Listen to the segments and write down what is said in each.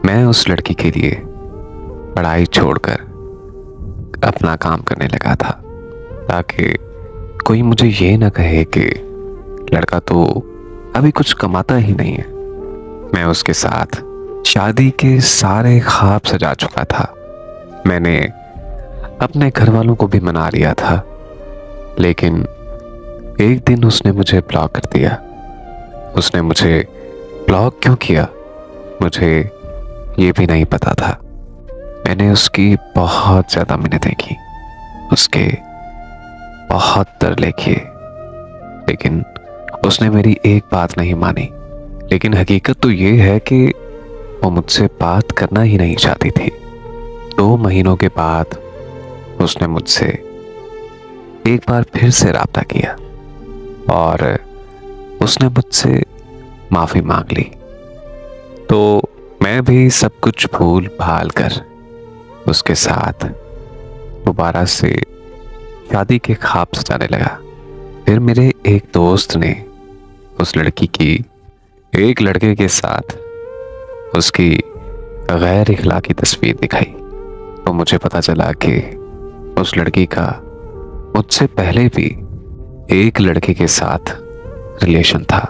मैं उस लड़की के लिए पढ़ाई छोड़कर अपना काम करने लगा था, ताकि कोई मुझे ये ना कहे कि लड़का तो अभी कुछ कमाता ही नहीं है। मैं उसके साथ शादी के सारे ख्वाब सजा चुका था। मैंने अपने घर वालों को भी मना लिया था, लेकिन एक दिन उसने मुझे ब्लॉक कर दिया। उसने मुझे ब्लॉक क्यों किया मुझे ये भी नहीं पता था। मैंने उसकी बहुत ज़्यादा मिन्नतें की, उसके बहुत तरले किए, लेकिन उसने मेरी एक बात नहीं मानी। लेकिन हकीकत तो ये है कि वो मुझसे बात करना ही नहीं चाहती थी। 2 महीनों के बाद उसने मुझसे एक बार फिर से राब्ता किया और उसने मुझसे माफ़ी मांग ली। तो मैं भी सब कुछ भूल भाल कर उसके साथ दोबारा से शादी के ख्वाब सजाने लगा। फिर मेरे एक दोस्त ने उस लड़की की एक लड़के के साथ उसकी गैर इखलाकी तस्वीर दिखाई। तो मुझे पता चला कि उस लड़की का मुझसे पहले भी एक लड़के के साथ रिलेशन था।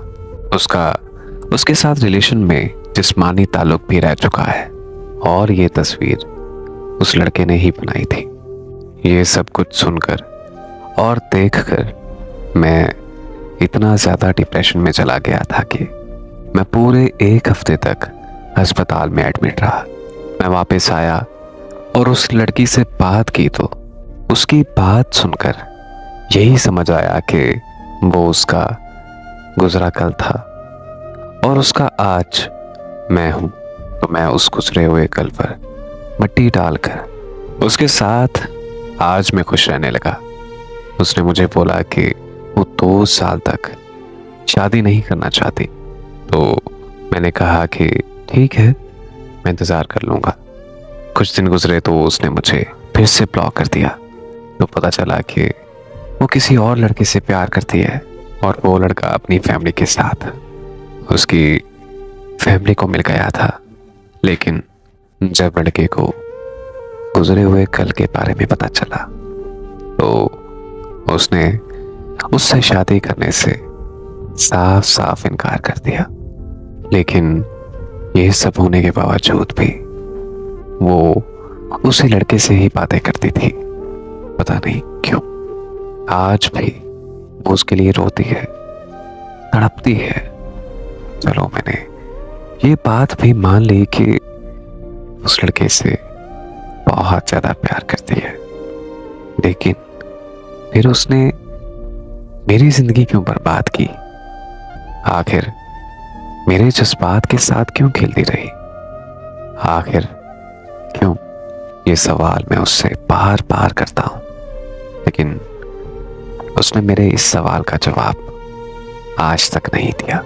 उसके साथ रिलेशन में जिस्मानी ताल्लुक भी रह चुका है, और ये तस्वीर उस लड़के ने ही बनाई थी। ये सब कुछ सुनकर और देखकर मैं इतना ज़्यादा डिप्रेशन में चला गया था कि मैं पूरे 1 हफ्ते तक अस्पताल में एडमिट रहा। मैं वापस आया और उस लड़की से बात की, तो उसकी बात सुनकर यही समझ आया कि वो उसका गुजरा कल था और उसका आज मैं हूँ। तो मैं उस गुजरे हुए कल पर मिट्टी डालकर उसके साथ आज मैं खुश रहने लगा। उसने मुझे बोला कि वो 2 साल तक शादी नहीं करना चाहती। तो मैंने कहा कि ठीक है, मैं इंतज़ार कर लूँगा। कुछ दिन गुजरे तो उसने मुझे फिर से ब्लॉक कर दिया। तो पता चला कि वो किसी और लड़के से प्यार करती है और वो लड़का अपनी फैमिली के साथ उसकी फैमिली को मिल गया था। लेकिन जब लड़के को गुजरे हुए कल के बारे में पता चला तो उसने उससे शादी करने से साफ साफ इनकार कर दिया। लेकिन ये सब होने के बावजूद भी वो उसी लड़के से ही बातें करती थी। पता नहीं क्यों आज भी वो उसके लिए रोती है, तड़पती है। चलो मैंने ये बात भी मान ली कि उस लड़के से बहुत ज़्यादा प्यार करती है, लेकिन फिर उसने मेरी जिंदगी क्यों बर्बाद की? आखिर मेरे जज्बात के साथ क्यों खेलती रही? आखिर क्यों? ये सवाल मैं उससे बार बार करता हूँ, लेकिन उसने मेरे इस सवाल का जवाब आज तक नहीं दिया।